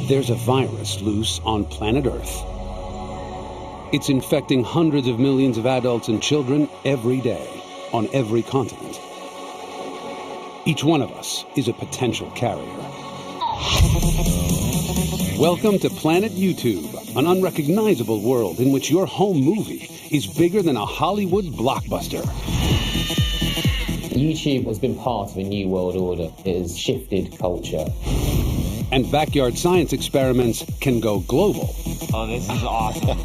There's a virus loose on planet Earth. It's infecting hundreds of millions of adults and children every day on every continent. Each one of us is a potential carrier. Welcome to Planet YouTube, an unrecognizable world in which your home movie is bigger than a Hollywood blockbuster. YouTube has been part of a new world order. It has shifted culture. And backyard science experiments can go global. Oh, this is awesome.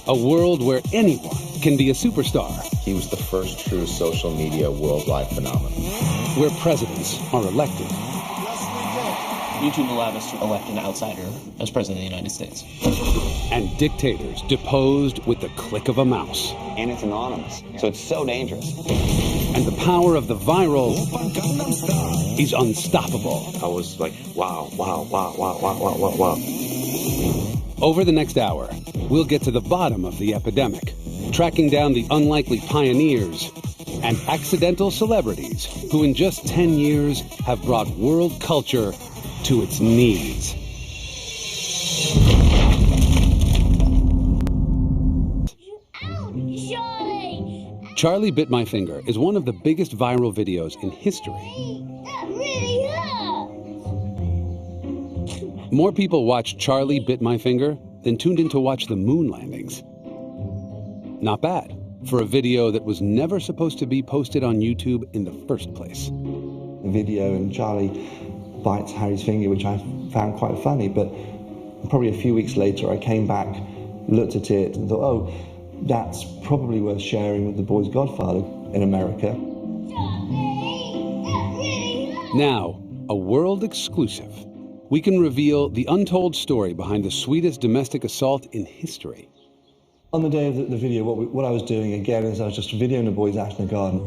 A world where anyone can be a superstar. He was the first true social media worldwide phenomenon. Where presidents are elected. YouTube allowed us to elect an outsider as president of the United States. And dictators deposed with the click of a mouse. And it's anonymous, so it's so dangerous. And the power of the viral is unstoppable. I was like, wow, wow, wow, wow, wow, wow, wow, wow. Over the next hour, we'll get to the bottom of the epidemic, tracking down the unlikely pioneers and accidental celebrities who in just 10 years have brought world culture to its knees. Charlie Bit My Finger is one of the biggest viral videos in history. That really hurts. More people watched Charlie Bit My Finger than tuned in to watch the moon landings. Not bad for a video that was never supposed to be posted on YouTube in the first place. The video and Charlie bites Harry's finger, which I found quite funny, but probably a few weeks later I came back, looked at it and thought, oh, that's probably worth sharing with the boy's godfather in America. Now, a world exclusive. We can reveal the untold story behind the sweetest domestic assault in history. On the day of the video, what I was doing again is I was just videoing the boys out in the garden.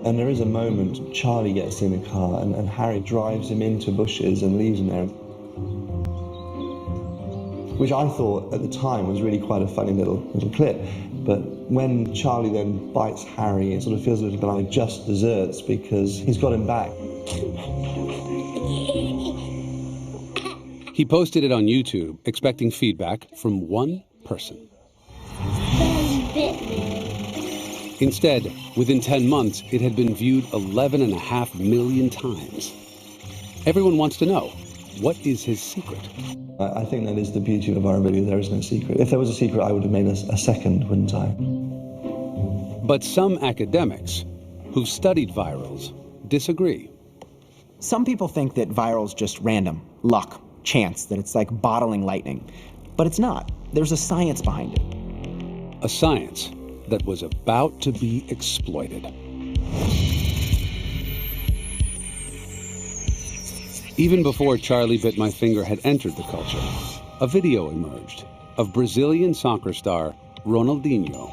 And there is a moment, Charlie gets in the car and Harry drives him into bushes and leaves him there. Which I thought at the time was really quite a funny little clip. But when Charlie then bites Harry, it sort of feels a little bit like just desserts because he's got him back. He posted it on YouTube, expecting feedback from one person. Instead, within 10 months, it had been viewed 11.5 million times. Everyone wants to know, what is his secret? I think that is the beauty of our video. There is no secret. If there was a secret, I would have made a second, wouldn't I? But some academics who've studied virals disagree. Some people think that viral's just random, luck, chance, that it's like bottling lightning. But it's not. There's a science behind it. A science that was about to be exploited. Even before Charlie Bit My Finger had entered the culture, a video emerged of Brazilian soccer star Ronaldinho.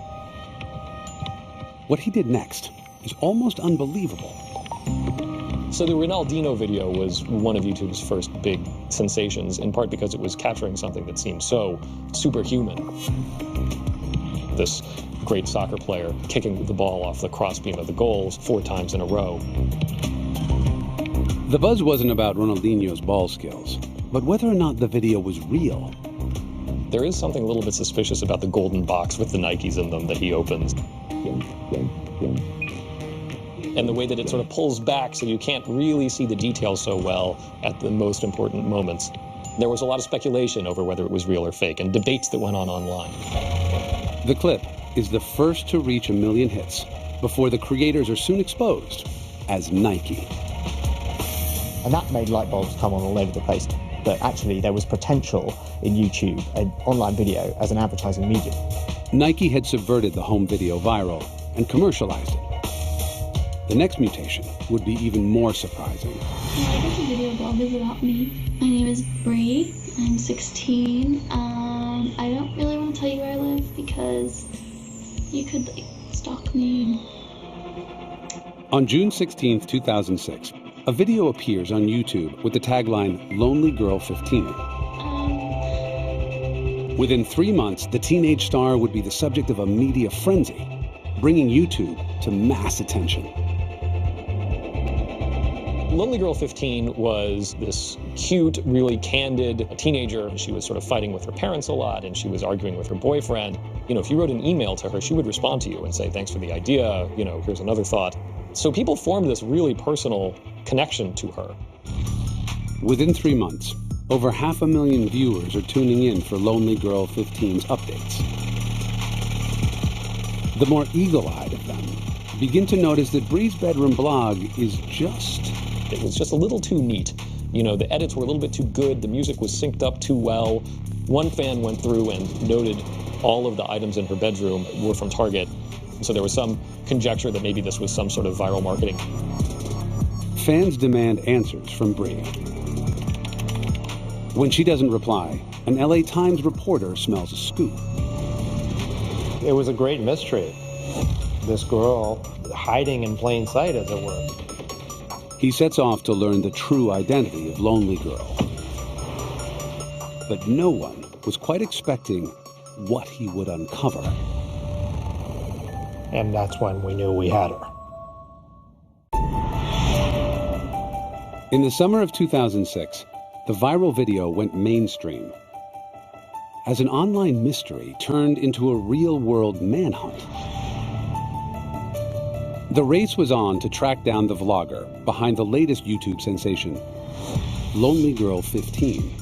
What he did next is almost unbelievable. So the Ronaldinho video was one of YouTube's first big sensations, in part because it was capturing something that seemed so superhuman. This great soccer player kicking the ball off the crossbeam of the goals 4 times in a row. The buzz wasn't about Ronaldinho's ball skills, but whether or not the video was real. There is something a little bit suspicious about the golden box with the Nikes in them that he opens. And the way that it sort of pulls back so you can't really see the details so well at the most important moments. There was a lot of speculation over whether it was real or fake, and debates that went on online. The clip is the first to reach 1 million hits before the creators are soon exposed as Nike. And that made light bulbs come on all over the place. That actually there was potential in YouTube, an online video, as an advertising medium. Nike had subverted the home video viral and commercialized it. The next mutation would be even more surprising. There's a video blog about me. My name is Bree. I'm 16. I don't really want to tell you where I live because you could stalk me. On June 16th, 2006, a video appears on YouTube with the tagline, Lonely Girl 15. Within 3 months, the teenage star would be the subject of a media frenzy, bringing YouTube to mass attention. Lonely Girl 15 was this cute, really candid teenager. She was sort of fighting with her parents a lot, and she was arguing with her boyfriend. You know, if you wrote an email to her, she would respond to you and say, thanks for the idea, you know, here's another thought. So people formed this really personal connection to her. Within 3 months, over 500,000 viewers are tuning in for Lonely Girl 15's updates. The more eagle-eyed of them begin to notice that Bree's bedroom blog is It was just a little too neat. You know, the edits were a little bit too good, the music was synced up too well. One fan went through and noted all of the items in her bedroom were from Target. So there was some conjecture that maybe this was some sort of viral marketing. Fans demand answers from Bree. When she doesn't reply, an LA Times reporter smells a scoop. It was a great mystery. This girl hiding in plain sight, as it were. He sets off to learn the true identity of Lonely Girl. But no one was quite expecting what he would uncover. And that's when we knew we had her. In the summer of 2006, the viral video went mainstream as an online mystery turned into a real-world manhunt. The race was on to track down the vlogger behind the latest YouTube sensation, Lonely Girl 15.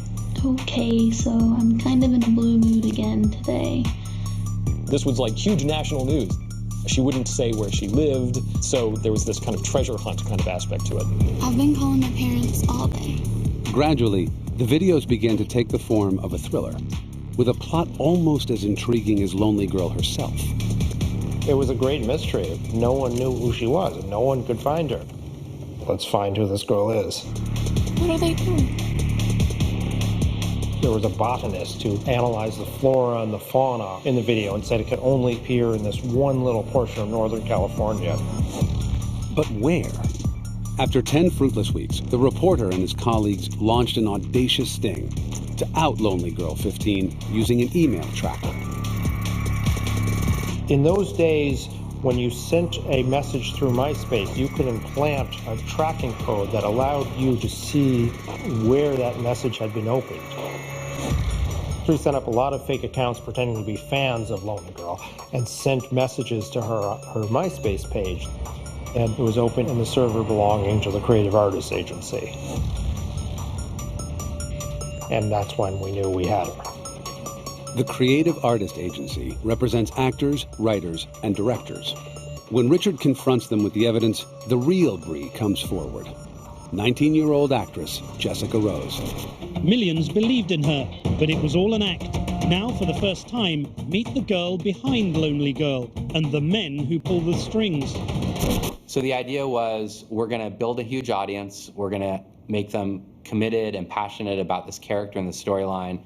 Okay, so I'm kind of in a blue mood again today. This was like huge national news. She wouldn't say where she lived, so there was this kind of treasure hunt kind of aspect to it. I've been calling my parents all day. Gradually, the videos began to take the form of a thriller, with a plot almost as intriguing as Lonely Girl herself. It was a great mystery. No one knew who she was, and no one could find her. Let's find who this girl is. What are they doing? There was a botanist who analyzed the flora and the fauna in the video and said it could only appear in this one little portion of Northern California. But where? After 10 fruitless weeks, the reporter and his colleagues launched an audacious sting to out Lonely Girl 15 using an email tracker. In those days, when you sent a message through MySpace, you could implant a tracking code that allowed you to see where that message had been opened. So we set up a lot of fake accounts pretending to be fans of Lonely Girl and sent messages to her MySpace page. And it was open in the server belonging to the Creative Artists Agency. And that's when we knew we had her. The Creative Artist Agency represents actors, writers, and directors. When Richard confronts them with the evidence, the real Bree comes forward. 19-year-old actress Jessica Rose. Millions believed in her, but it was all an act. Now, for the first time, meet the girl behind Lonely Girl and the men who pull the strings. So the idea was, we're going to build a huge audience. We're going to make them committed and passionate about this character and the storyline.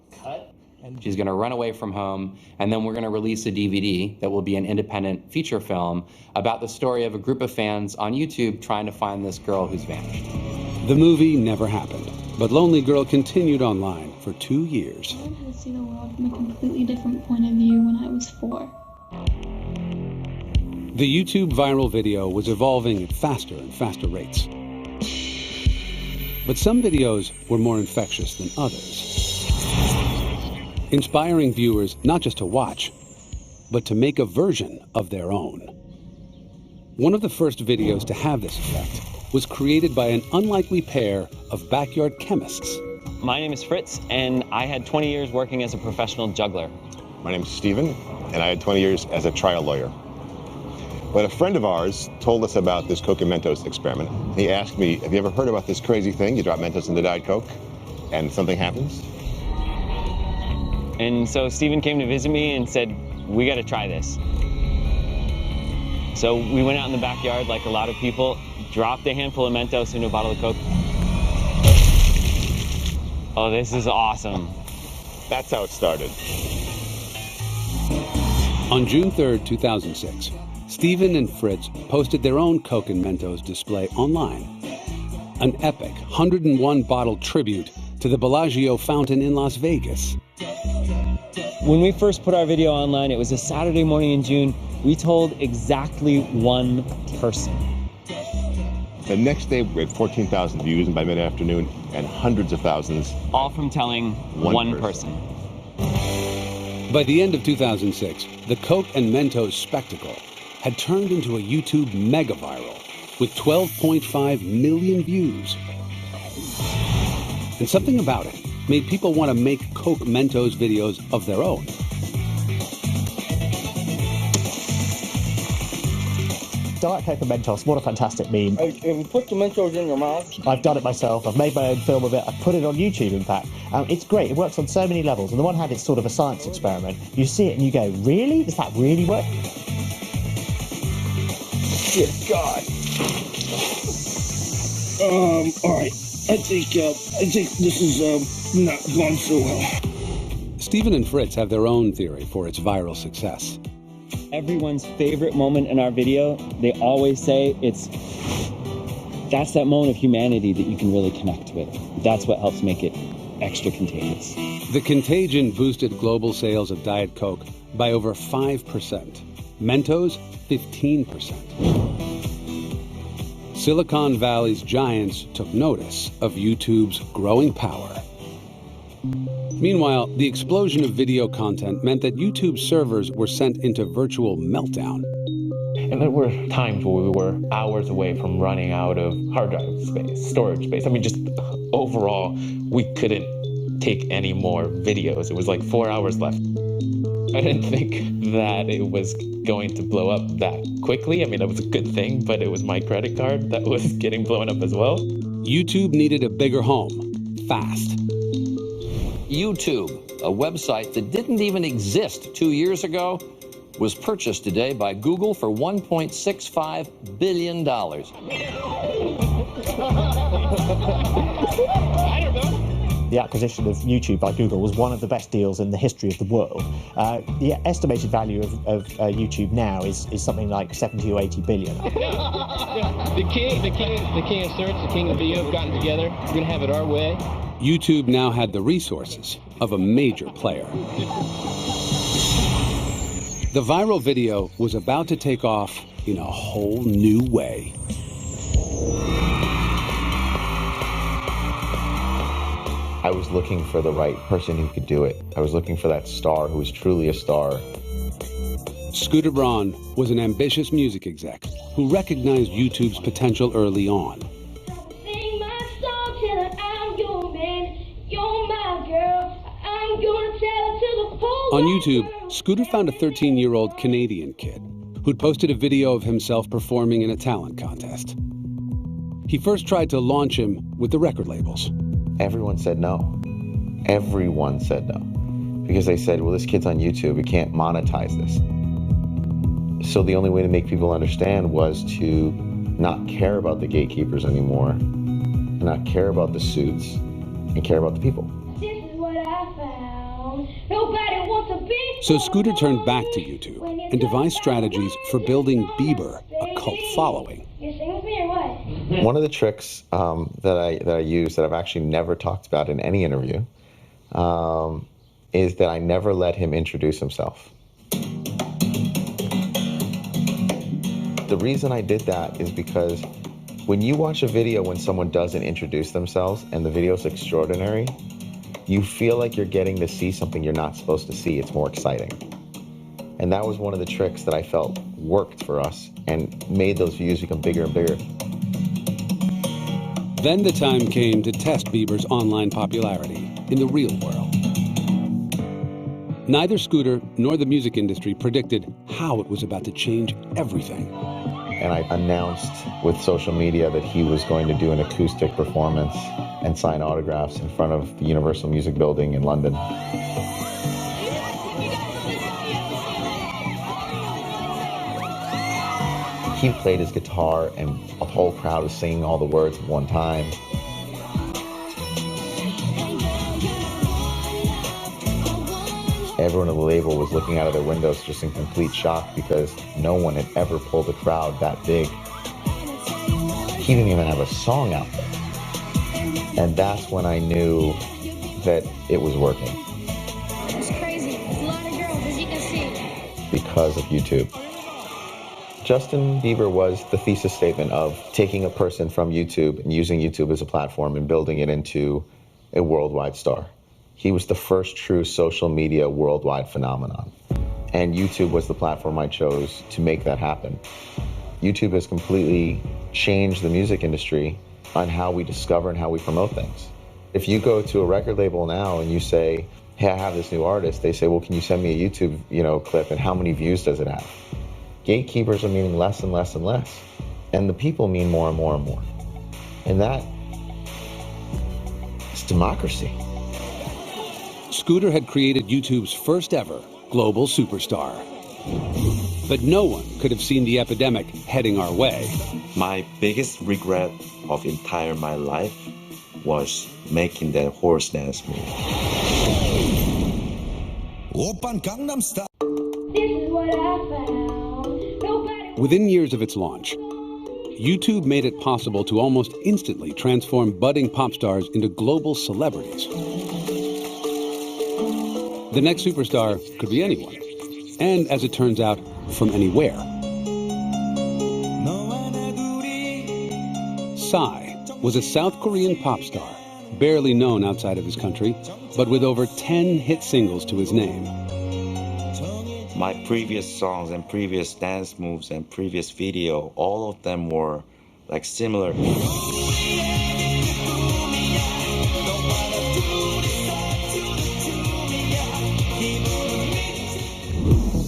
She's going to run away from home, and then we're going to release a DVD that will be an independent feature film about the story of a group of fans on YouTube trying to find this girl who's vanished. The movie never happened, but Lonely Girl continued online for 2 years. I learned how to see the world from a completely different point of view when I was 4. The YouTube viral video was evolving at faster and faster rates. But some videos were more infectious than others, inspiring viewers not just to watch, but to make a version of their own. One of the first videos to have this effect was created by an unlikely pair of backyard chemists. My name is Fritz, and I had 20 years working as a professional juggler. My name is Steven, and I had 20 years as a trial lawyer. But a friend of ours told us about this Coke and Mentos experiment. He asked me, have you ever heard about this crazy thing? You drop Mentos into Diet Coke, and something happens? And so Steven came to visit me and said, we got to try this. So we went out in the backyard like a lot of people, dropped a handful of Mentos into a bottle of Coke. Oh, this is awesome. That's how it started. On June 3rd, 2006, Steven and Fritz posted their own Coke and Mentos display online. An epic 101-bottle tribute to the Bellagio fountain in Las Vegas. When we first put our video online, it was a Saturday morning in June. We told exactly one person. The next day, we had 14,000 views, and by mid-afternoon, and hundreds of thousands. All from telling one person. By the end of 2006, the Coke and Mentos spectacle had turned into a YouTube mega viral with 12.5 million views. And something about it made people want to make Coke Mentos videos of their own. Diet Coke and Mentos, what a fantastic meme. Have you put the Mentos in your mouth? I've done it myself. I've made my own film of it. I've put it on YouTube, in fact. It's great. It works on so many levels. On the one hand, it's sort of a science experiment. You see it and you go, really? Does that really work? Good God. All right. I think this is not going so well. Stephen and Fritz have their own theory for its viral success. Everyone's favorite moment in our video, they always say that's that moment of humanity that you can really connect with. That's what helps make it extra contagious. The contagion boosted global sales of Diet Coke by over 5%. Mentos, 15%. Silicon Valley's giants took notice of YouTube's growing power. Meanwhile, the explosion of video content meant that YouTube servers were sent into virtual meltdown. And there were times where we were hours away from running out of hard drive space, storage space. I mean, just overall, we couldn't take any more videos. It was like 4 hours left. I didn't think that it was going to blow up that quickly. I mean, that was a good thing, but it was my credit card that was getting blown up as well. YouTube needed a bigger home, fast. YouTube, a website that didn't even exist 2 years ago, was purchased today by Google for $1.65 billion. The acquisition of YouTube by Google was one of the best deals in the history of the world. The estimated value of YouTube now is something like 70 or 80 billion. The king of search, the king of video have gotten together. We're going to have it our way. YouTube now had the resources of a major player. The viral video was about to take off in a whole new way. I was looking for the right person who could do it. I was looking for that star who was truly a star. Scooter Braun was an ambitious music exec who recognized YouTube's potential early on. On YouTube, Scooter found a 13-year-old Canadian kid who'd posted a video of himself performing in a talent contest. He first tried to launch him with the record labels. Everyone said no. Everyone said no. Because they said, well, this kid's on YouTube, we can't monetize this. So the only way to make people understand was to not care about the gatekeepers anymore, and not care about the suits, and care about the people. This is what I found. Nobody wants to be. So Scooter turned back to YouTube and devised strategies for building Bieber a cult following. You're singing with me or what? One of the tricks that I use that I've actually never talked about in any interview is that I never let him introduce himself. The reason I did that is because when you watch a video when someone doesn't introduce themselves and the video's extraordinary, you feel like you're getting to see something you're not supposed to see. It's more exciting. And that was one of the tricks that I felt worked for us and made those views become bigger and bigger. Then the time came to test Bieber's online popularity in the real world. Neither Scooter nor the music industry predicted how it was about to change everything. And I announced with social media that he was going to do an acoustic performance and sign autographs in front of the Universal Music Building in London. He played his guitar and a whole crowd was singing all the words at one time. Everyone at the label was looking out of their windows just in complete shock because no one had ever pulled a crowd that big. He didn't even have a song out there. And that's when I knew that it was working. It's crazy. It's a lot of girls, as you can see. Because of YouTube. Justin Bieber was the thesis statement of taking a person from YouTube and using YouTube as a platform and building it into a worldwide star. He was the first true social media worldwide phenomenon. And YouTube was the platform I chose to make that happen. YouTube has completely changed the music industry on how we discover and how we promote things. If you go to a record label now and you say, hey, I have this new artist, they say, well, can you send me a YouTube, clip, and how many views does it have? Gatekeepers are meaning less and less and less. And the people mean more and more and more. And that is democracy. Scooter had created YouTube's first ever global superstar. But no one could have seen the epidemic heading our way. My biggest regret of entire my life was making that horse dance move. Open Gangnam Style. Within years of its launch, YouTube made it possible to almost instantly transform budding pop stars into global celebrities. The next superstar could be anyone, and as it turns out, from anywhere. Psy was a South Korean pop star, barely known outside of his country, but with over 10 hit singles to his name. My previous songs and previous dance moves and previous video, all of them were like similar.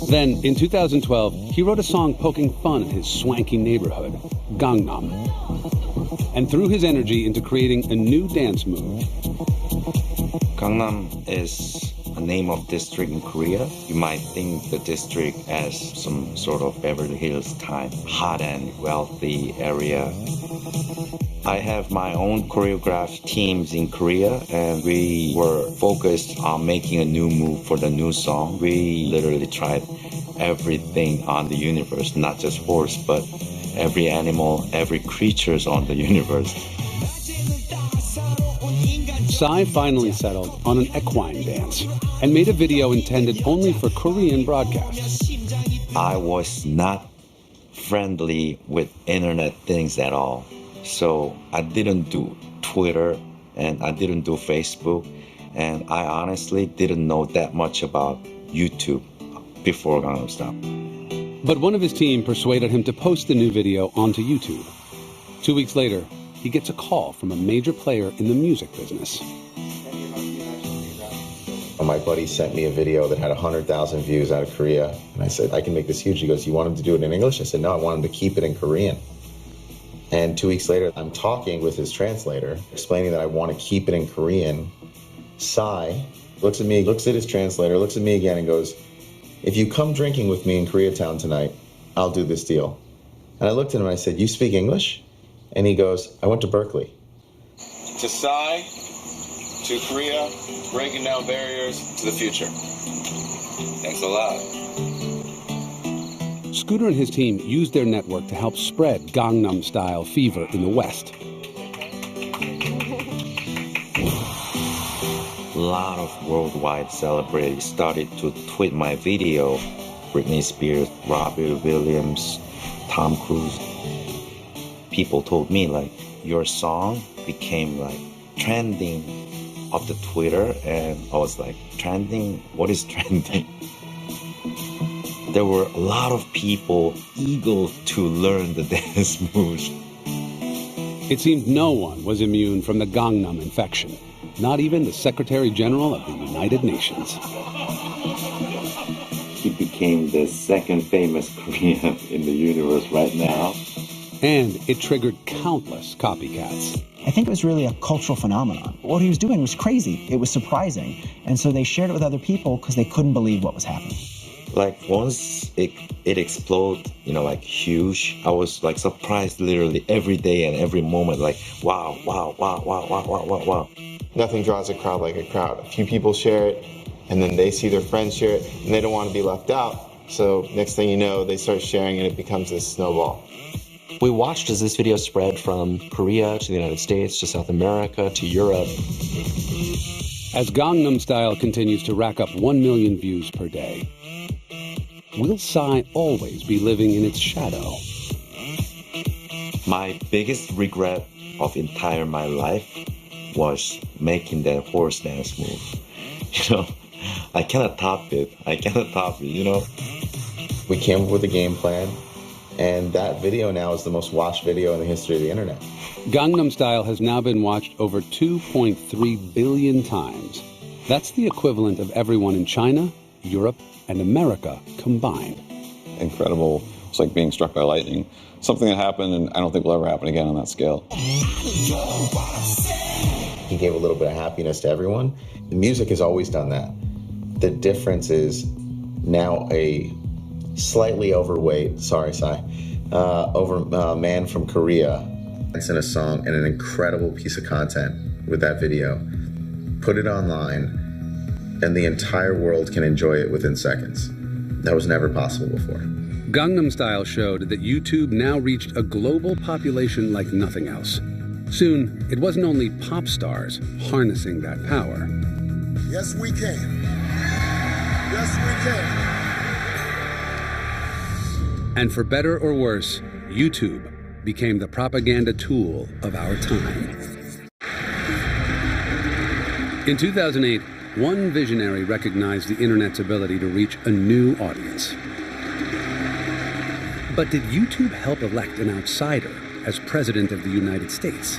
Then, in 2012, he wrote a song poking fun at his swanky neighborhood, Gangnam, and threw his energy into creating a new dance move. Gangnam is a name of district in Korea. You might think the district as some sort of Beverly Hills type, hot and wealthy area. I have my own choreographed teams in Korea, and we were focused on making a new move for the new song. We literally tried everything on the universe, not just horse, but every animal, every creatures on the universe. Psy finally settled on an equine dance and made a video intended only for Korean broadcasts. I was not friendly with internet things at all. So I didn't do Twitter and I didn't do Facebook, and I honestly didn't know that much about YouTube before Gangnam Style. But one of his team persuaded him to post the new video onto YouTube. 2 weeks later, he gets a call from a major player in the music business. My buddy sent me a video that had 100,000 views out of Korea, and I said, I can make this huge. He goes, you want him to do it in English? I said, no, I want him to keep it in Korean. And 2 weeks later, I'm talking with his translator, explaining that I want to keep it in Korean. Psy looks at me, looks at his translator, looks at me again and goes, if you come drinking with me in Koreatown tonight, I'll do this deal. And I looked at him and I said, you speak English? And he goes, I went to Berkeley. To Psy, to Korea, breaking down barriers to the future. Thanks a lot. Scooter and his team used their network to help spread Gangnam Style fever in the West. A lot of worldwide celebrities started to tweet my video. Britney Spears, Robbie Williams, Tom Cruise. People told me, like, your song became like trending of the Twitter, and I was like, trending? What is trending? There were a lot of people eager to learn the dance moves. It seemed no one was immune from the Gangnam infection, not even the Secretary General of the United Nations. He became the second famous Korean in the universe right now. And it triggered countless copycats. I think it was really a cultural phenomenon. What he was doing was crazy. It was surprising. And so they shared it with other people because they couldn't believe what was happening. Like once it exploded, like huge, I was like surprised literally every day and every moment, like, wow, wow, wow, wow, wow, wow, wow, wow. Nothing draws a crowd like a crowd. A few people share it, and then they see their friends share it, and they don't want to be left out. So next thing you know, they start sharing and it becomes this snowball. We watched as this video spread from Korea to the United States, to South America, to Europe. As Gangnam Style continues to rack up 1 million views per day, will Psy always be living in its shadow? My biggest regret of entire my life was making that horse dance move. You know, I cannot top it. You know. We came up with a game plan, and that video now is the most watched video in the history of the internet. Gangnam Style has now been watched over 2.3 billion times. That's the equivalent of everyone in China, Europe, and America combined. Incredible. It's like being struck by lightning. Something that happened, and I don't think will ever happen again on that scale. He gave a little bit of happiness to everyone. The music has always done that. The difference is now a slightly overweight, man from Korea. It's in a song and an incredible piece of content with that video. Put it online, and the entire world can enjoy it within seconds. That was never possible before. Gangnam Style showed that YouTube now reached a global population like nothing else. Soon, it wasn't only pop stars harnessing that power. Yes, we can. Yes, we can. And for better or worse, YouTube became the propaganda tool of our time. In 2008, one visionary recognized the internet's ability to reach a new audience. But did YouTube help elect an outsider as President of the United States?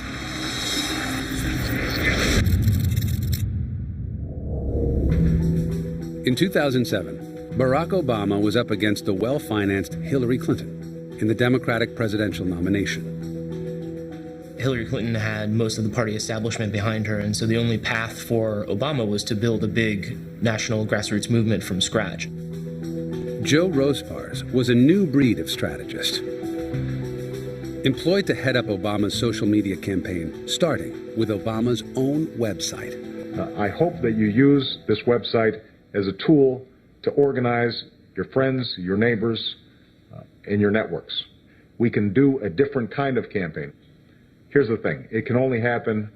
In 2007, Barack Obama was up against the well-financed Hillary Clinton in the Democratic presidential nomination. Hillary Clinton had most of the party establishment behind her, and so the only path for Obama was to build a big national grassroots movement from scratch. Joe Rospars was a new breed of strategist, employed to head up Obama's social media campaign, starting with Obama's own website. I hope that you use this website as a tool to organize your friends, your neighbors, in your networks. We can do a different kind of campaign. Here's the thing, it can only happen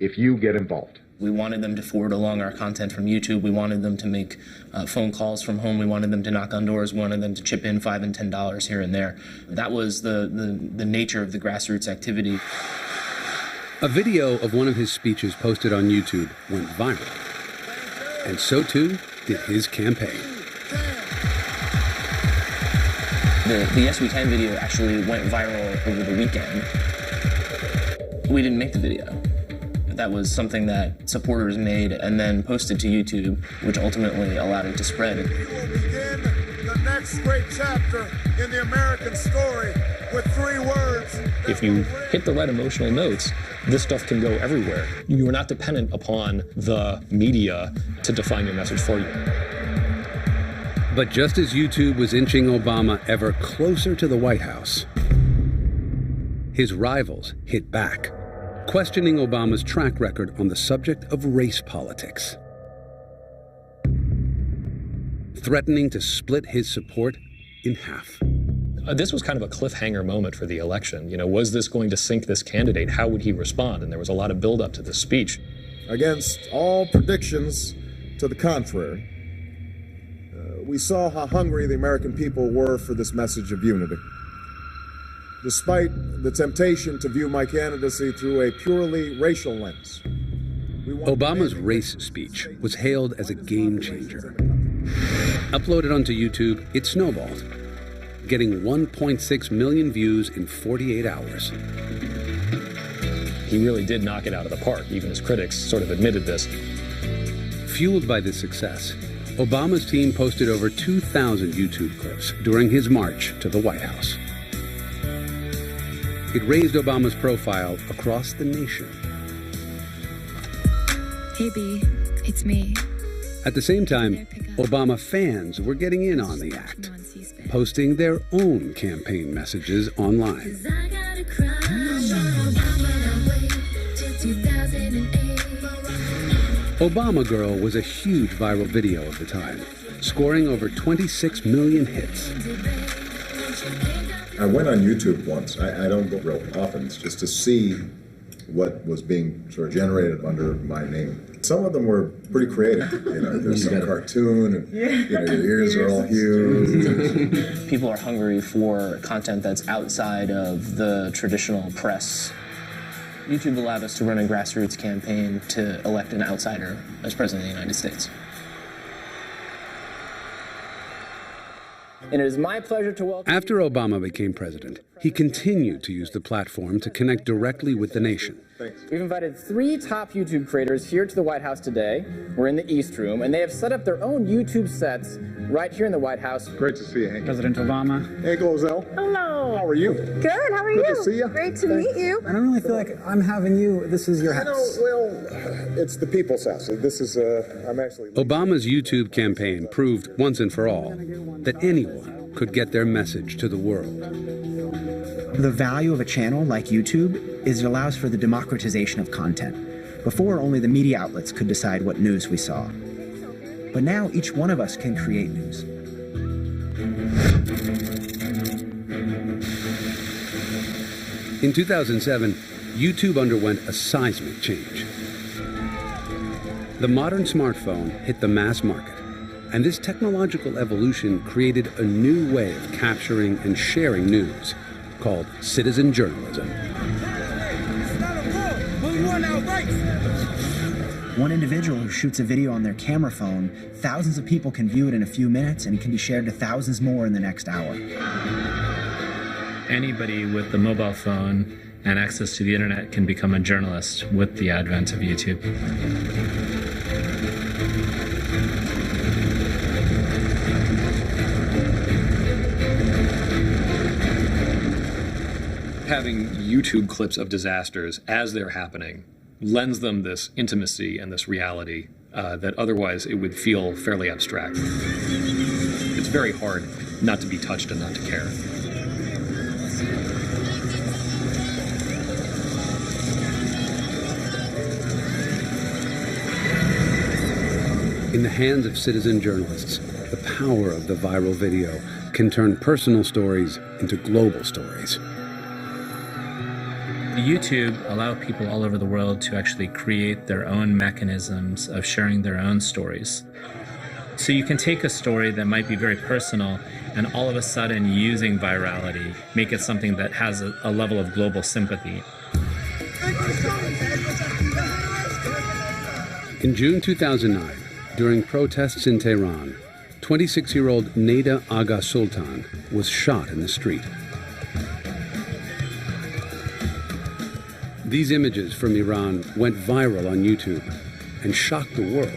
if you get involved. We wanted them to forward along our content from YouTube. We wanted them to make phone calls from home. We wanted them to knock on doors. We wanted them to chip in $5 and $10 here and there. That was the nature of the grassroots activity. A video of one of his speeches posted on YouTube went viral. And so too did his campaign. The SB10 video actually went viral over the weekend. We didn't make the video. That was something that supporters made and then posted to YouTube, which ultimately allowed it to spread. We will begin the next great chapter in the American story with 3 words. If you hit the right emotional notes, this stuff can go everywhere. You are not dependent upon the media to define your message for you. But just as YouTube was inching Obama ever closer to the White House, his rivals hit back, questioning Obama's track record on the subject of race politics, threatening to split his support in half. This was kind of a cliffhanger moment for the election. You know, was this going to sink this candidate? How would he respond? And there was a lot of buildup to this speech. Against all predictions to the contrary, we saw how hungry the American people were for this message of unity. Despite the temptation to view my candidacy through a purely racial lens. Obama's race speech was hailed as a game changer. Uploaded onto YouTube, it snowballed, getting 1.6 million views in 48 hours. He really did knock it out of the park. Even his critics sort of admitted this. Fueled by this success, Obama's team posted over 2,000 YouTube clips during his march to the White House. It raised Obama's profile across the nation. Hey B, it's me. At the same time, Obama fans were getting in on the act, posting their own campaign messages online. Obama Girl was a huge viral video of the time, scoring over 26 million hits. I went on YouTube once. I don't go real often, just to see what was being sort of generated under my name. Some of them were pretty creative. There's some cartoon, and your ears are all huge. People are hungry for content that's outside of the traditional press. YouTube allowed us to run a grassroots campaign to elect an outsider as president of the United States. And it is my pleasure to welcome... After Obama became president, he continued to use the platform to connect directly with the nation. We've invited 3 top YouTube creators here to the White House today. We're in the East Room, and they have set up their own YouTube sets right here in the White House. Great to see you, Hank. President Obama. Hey, Glozell. Hello. How are you? Good, how are you? Good to see you. Great to meet you. I don't really feel like I'm having you. This is your house. It's the people's house. This is, I'm actually... Obama's YouTube campaign proved once and for all that anyone could get their message to the world. The value of a channel like YouTube is it allows for the democratization of content. Before, only the media outlets could decide what news we saw. But now each one of us can create news. In 2007, YouTube underwent a seismic change. The modern smartphone hit the mass market, and this technological evolution created a new way of capturing and sharing news, called citizen journalism. One individual who shoots a video on their camera phone, thousands of people can view it in a few minutes, and it can be shared to thousands more in the next hour. Anybody with a mobile phone and access to the internet can become a journalist with the advent of YouTube. Having YouTube clips of disasters as they're happening lends them this intimacy and this reality that otherwise it would feel fairly abstract. It's very hard not to be touched and not to care. In the hands of citizen journalists, the power of the viral video can turn personal stories into global stories. YouTube allows people all over the world to actually create their own mechanisms of sharing their own stories. So you can take a story that might be very personal and all of a sudden, using virality, make it something that has a level of global sympathy. In June 2009, during protests in Tehran, 26-year-old Neda Aga Sultan was shot in the street. These images from Iran went viral on YouTube and shocked the world.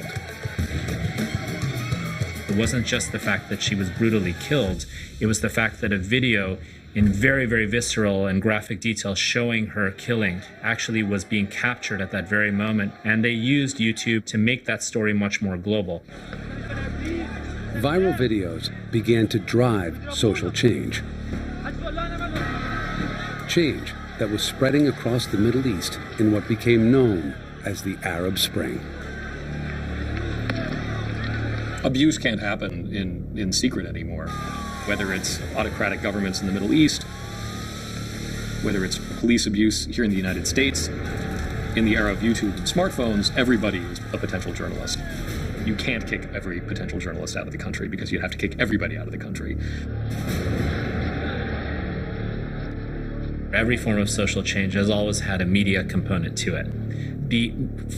It wasn't just the fact that she was brutally killed, it was the fact that a video in very, very visceral and graphic detail showing her killing actually was being captured at that very moment, and they used YouTube to make that story much more global. Viral videos began to drive social change. Change that was spreading across the Middle East in what became known as the Arab Spring. Abuse can't happen in secret anymore. Whether it's autocratic governments in the Middle East, whether it's police abuse here in the United States, in the era of YouTube and smartphones, everybody is a potential journalist. You can't kick every potential journalist out of the country because you'd have to kick everybody out of the country. Every form of social change has always had a media component to it. The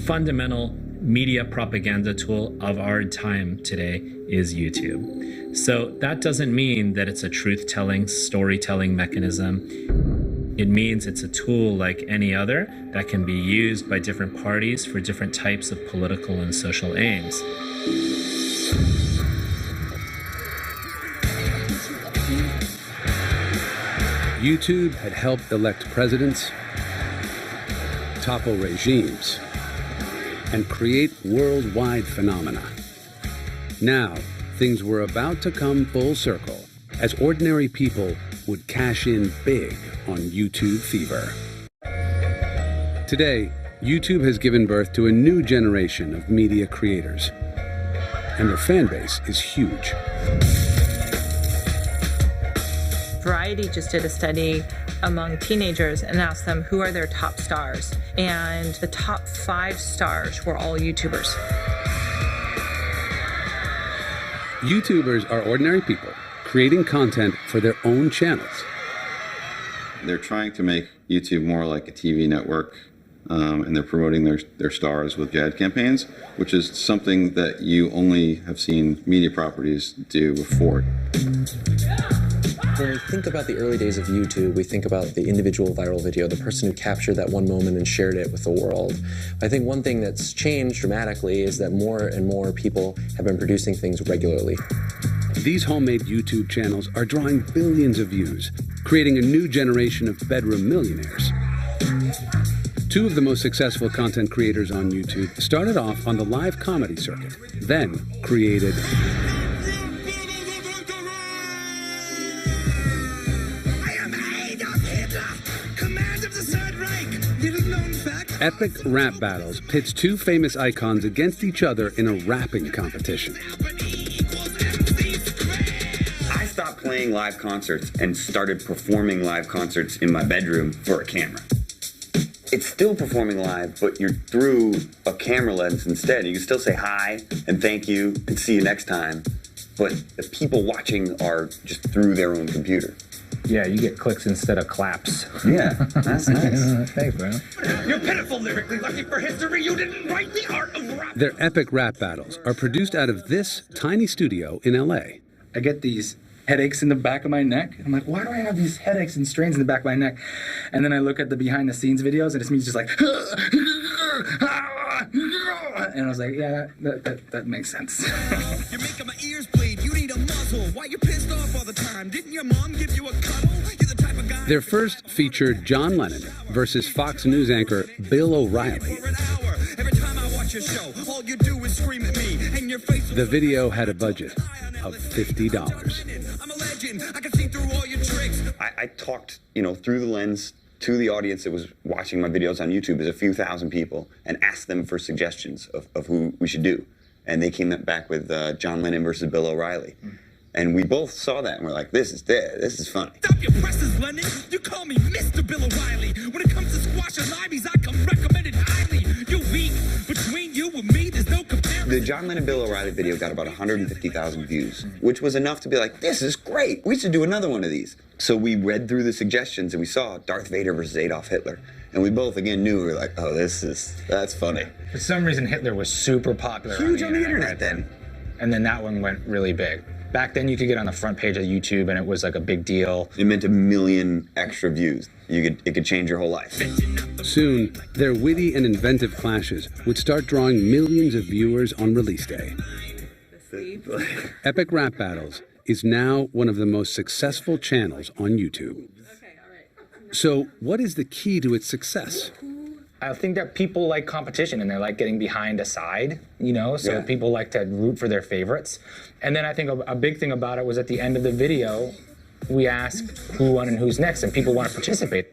fundamental media propaganda tool of our time today is YouTube. So that doesn't mean that it's a truth-telling, storytelling mechanism. It means it's a tool like any other that can be used by different parties for different types of political and social aims. YouTube had helped elect presidents, topple regimes, and create worldwide phenomena. Now, things were about to come full circle as ordinary people would cash in big on YouTube fever. Today, YouTube has given birth to a new generation of media creators, and their fan base is huge. Variety just did a study among teenagers and asked them who are their top stars. And the top 5 stars were all YouTubers. YouTubers are ordinary people creating content for their own channels. They're trying to make YouTube more like a TV network, and they're promoting their stars with ad campaigns, which is something that you only have seen media properties do before. When we think about the early days of YouTube, we think about the individual viral video, the person who captured that one moment and shared it with the world. I think one thing that's changed dramatically is that more and more people have been producing things regularly. These homemade YouTube channels are drawing billions of views, creating a new generation of bedroom millionaires. 2 of the most successful content creators on YouTube started off on the live comedy circuit, then created epic rap battles. Pits 2 famous icons against each other in a rapping competition. I stopped playing live concerts and started performing live concerts in my bedroom for a camera. It's still performing live, but you're through a camera lens instead. You can still say hi and thank you and see you next time, but the people watching are just through their own computer. Yeah, you get clicks instead of claps. Yeah, that's nice. Thanks, bro. You're pitiful, lyrically lucky for history. You didn't write the art of rap. Their epic rap battles are produced out of this tiny studio in LA. I get these headaches in the back of my neck. I'm like, why do I have these headaches and strains in the back of my neck? And then I look at the behind the scenes videos and it's me just like, and I was like, yeah, that makes sense. You're making my ears bleed. You need a muzzle. Why you pissed off all the time? Didn't your mom give you a cuddle? You're the type of guy. Their first featured John Lennon versus Fox News anchor Bill O'Reilly. Every time I watch your show, all you do is scream at me, and your face. The video had a budget of $50. I'm a legend. I can see through all your tricks. I talked, through the lens to the audience that was watching my videos on YouTube, as a few thousand people, and asked them for suggestions of who we should do. And they came back with John Lennon versus Bill O'Reilly. And we both saw that and we're like, this is funny. Stop your presses, Lennon. You call me Mr. Bill O'Reilly. When it comes to squash and limeys, I come recommended highly. You're weak. Between you and me, there's no comparison. The John Lennon Bill O'Reilly video got about 150,000 views, which was enough to be like, this is great. We should do another one of these. So we read through the suggestions and we saw Darth Vader versus Adolf Hitler. And we both, again, knew, we were like, oh, that's funny. For some reason, Hitler was super popular. Huge on the internet then. And then that one went really big. Back then, you could get on the front page of YouTube, and it was like a big deal. It meant 1 million extra views. It could change your whole life. Soon, their witty and inventive clashes would start drawing millions of viewers on release day. Epic Rap Battles is now one of the most successful channels on YouTube. So, what is the key to its success? I think that people like competition and they like getting behind a side, so people like to root for their favorites. And then I think a big thing about it was at the end of the video, we asked who won and who's next, and people want to participate.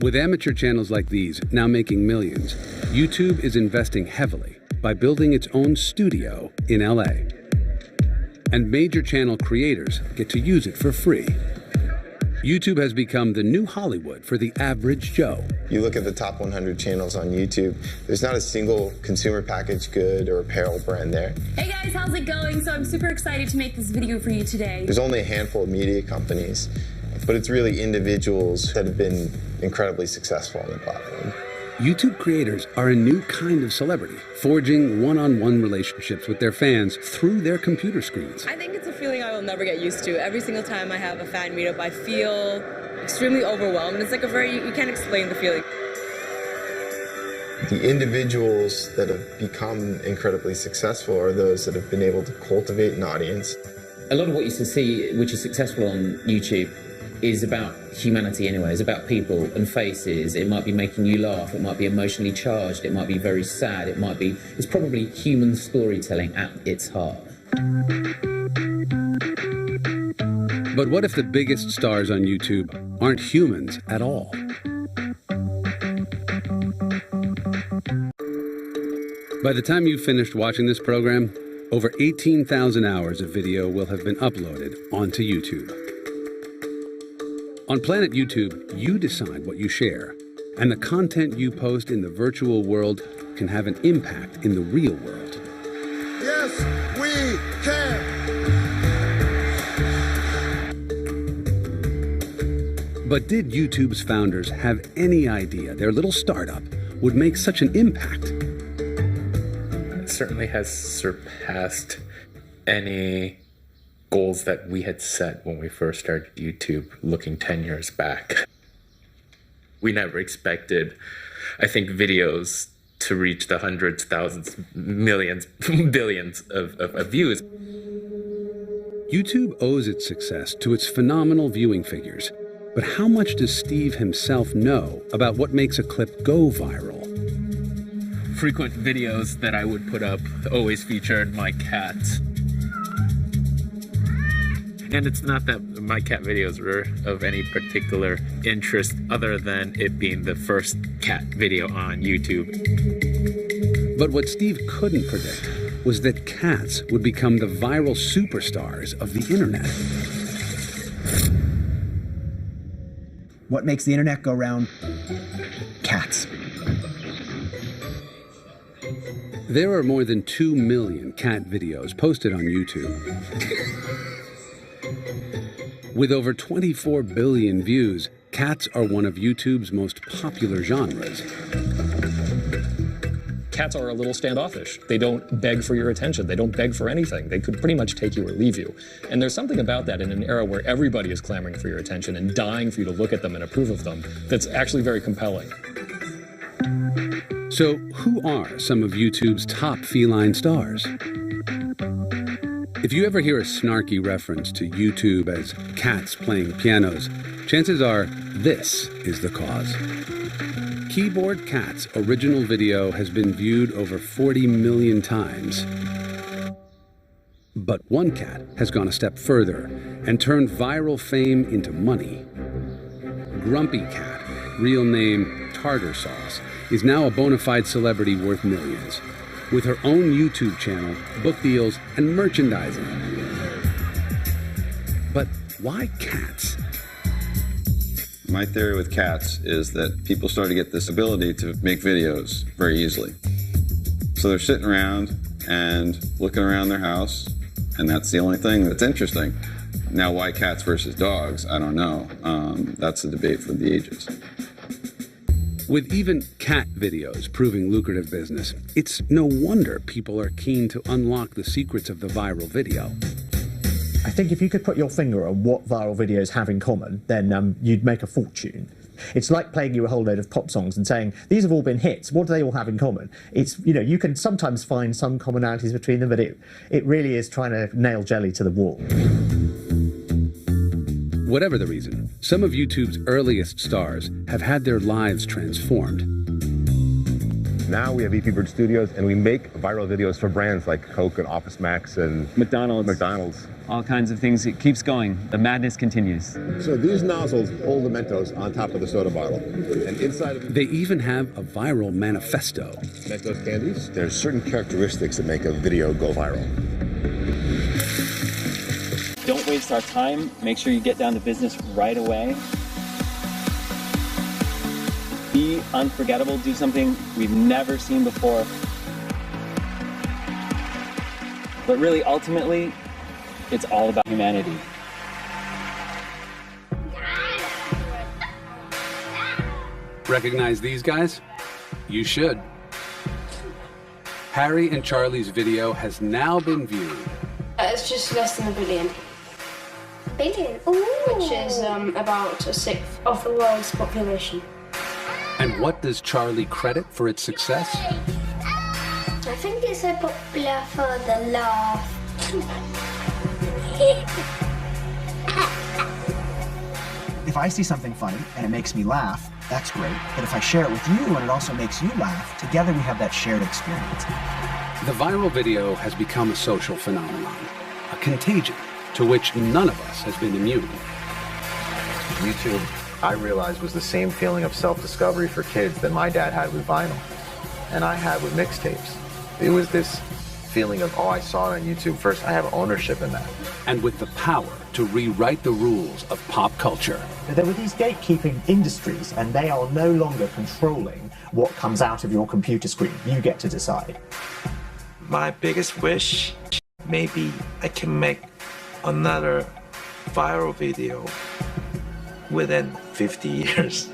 With amateur channels like these now making millions, YouTube is investing heavily by building its own studio in LA. And major channel creators get to use it for free. YouTube has become the new Hollywood for the average Joe. You look at the top 100 channels on YouTube, there's not a single consumer packaged good or apparel brand there. Hey guys, how's it going? So I'm super excited to make this video for you today. There's only a handful of media companies, but it's really individuals that have been incredibly successful on the platform. YouTube creators are a new kind of celebrity, forging one-on-one relationships with their fans through their computer screens. I think it's a feeling I will never get used to. Every single time I have a fan meetup, I feel extremely overwhelmed. It's like you can't explain the feeling. The individuals that have become incredibly successful are those that have been able to cultivate an audience. A lot of what you see, which is successful on YouTube, is about humanity anyway. It's about people and faces. It might be making you laugh. It might be emotionally charged. It might be very sad. It's probably human storytelling at its heart. But what if the biggest stars on YouTube aren't humans at all? By the time you've finished watching this program, over 18,000 hours of video will have been uploaded onto YouTube. On Planet YouTube, you decide what you share, and the content you post in the virtual world can have an impact in the real world. Yes, we can. But did YouTube's founders have any idea their little startup would make such an impact? It certainly has surpassed any goals that we had set when we first started YouTube looking 10 years back. We never expected, I think, videos to reach the hundreds, thousands, millions, billions of views. YouTube owes its success to its phenomenal viewing figures. But how much does Steve himself know about what makes a clip go viral? Frequent videos that I would put up always featured my cat. And it's not that my cat videos were of any particular interest other than it being the first cat video on YouTube. But what Steve couldn't predict was that cats would become the viral superstars of the internet. What makes the internet go round? Cats. There are more than 2 million cat videos posted on YouTube. With over 24 billion views, cats are one of YouTube's most popular genres. Cats are a little standoffish. They don't beg for your attention. They don't beg for anything. They could pretty much take you or leave you. And there's something about that in an era where everybody is clamoring for your attention and dying for you to look at them and approve of them that's actually very compelling. So, who are some of YouTube's top feline stars? If you ever hear a snarky reference to YouTube as cats playing pianos, chances are this is the cause. Keyboard Cat's original video has been viewed over 40 million times. But one cat has gone a step further and turned viral fame into money. Grumpy Cat, real name Tartar Sauce, is now a bona fide celebrity worth millions, with her own YouTube channel, book deals, and merchandising. But why cats? My theory with cats is that people start to get this ability to make videos very easily. So they're sitting around and looking around their house, and that's the only thing that's interesting. Now, why cats versus dogs? I don't know. That's a debate for the ages. With even cat videos proving lucrative business, it's no wonder people are keen to unlock the secrets of the viral video. I think if you could put your finger on what viral videos have in common, then you'd make a fortune. It's like playing you a whole load of pop songs and saying, these have all been hits, what do they all have in common? It's, you know, you can sometimes find some commonalities between them, but it really is trying to nail jelly to the wall. Whatever the reason, some of YouTube's earliest stars have had their lives transformed. Now we have EP Bird Studios, and we make viral videos for brands like Coke and Office Max and McDonald's. All kinds of things. It keeps going. The madness continues. So these nozzles hold the Mentos on top of the soda bottle. And inside of They even have a viral manifesto. Mentos candies, there's certain characteristics that make a video go viral. Don't waste our time. Make sure you get down to business right away. Be unforgettable. Do something we've never seen before. But really, ultimately, it's all about humanity. Recognize these guys? You should. Harry and Charlie's video has now been viewed. It's just less than 1 billion. Billion? Ooh. Which is about a sixth of the world's population. And what does Charlie credit for its success? I think it's so popular for the laugh. If I see something funny and it makes me laugh, that's great. But if I share it with you and it also makes you laugh, together we have that shared experience. The viral video has become a social phenomenon, a contagion to which none of us has been immune. YouTube, I realized, was the same feeling of self-discovery for kids that my dad had with vinyl, and I had with mixtapes. It was this feeling of, oh, I saw it on YouTube first. I have ownership in that. And with the power to rewrite the rules of pop culture. There were these gatekeeping industries, and they are no longer controlling what comes out of your computer screen. You get to decide. My biggest wish, maybe I can make another viral video within 50 years.